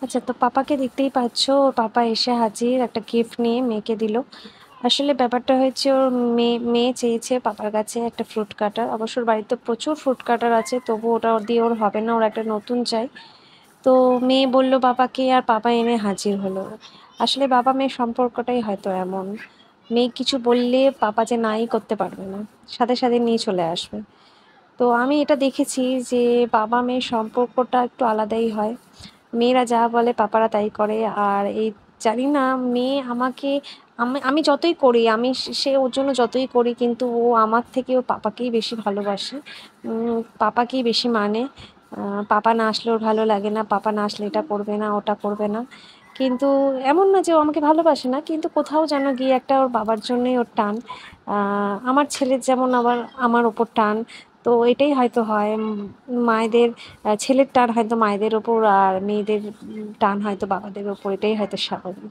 আচ্ছা, তো পাপাকে দেখতেই পাচ্ছ। ওর পাপা এসে হাজির একটা গিফট নিয়ে মেয়েকে দিল। আসলে ব্যাপারটা হয়েছে, ওর মেয়ে চেয়েছে পাপার কাছে একটা ফ্রুট কাটার। অবশ্য ওর বাড়িতে প্রচুর ফ্রুট কাটার আছে, তবু ওটা ওর দিয়ে ওর হবে না, ওর একটা নতুন চাই। তো মেয়ে বলল পাপাকে, আর পাপা এনে হাজির হলো। আসলে বাবা মেয়ের সম্পর্কটাই হয়তো এমন। মেয়ে কিছু বললে পাপা যে নাই করতে পারবে না, সাথে সাথে নিয়ে চলে আসবে। তো আমি এটা দেখেছি যে বাবা মেয়ের সম্পর্কটা একটু আলাদাই হয়। মেয়েরা যা বলে পাপারা তাই করে। আর এই জানি না, মেয়ে আমাকে, আমি আমি যতই করি, আমি সে ওর জন্য যতই করি, কিন্তু ও আমার থেকে ও পাপাকেই বেশি ভালোবাসে। পাপাকেই বেশি মানে। পাপা না আসলে ওর ভালো লাগে না, পাপা না আসলে এটা করবে না ওটা করবে না। কিন্তু এমন না যে ও আমাকে ভালোবাসে না, কিন্তু কোথাও যেন গিয়ে একটা ওর বাবার জন্যই ওর টান। আমার ছেলের যেমন আবার আমার ওপর টান। তো এটাই হয়তো হয়, মায়েদের ছেলের টান হয়তো মায়েদের ওপর, আর মেয়েদের টান হয়তো বাবাদের ওপর। এটাই হয়তো স্বাভাবিক।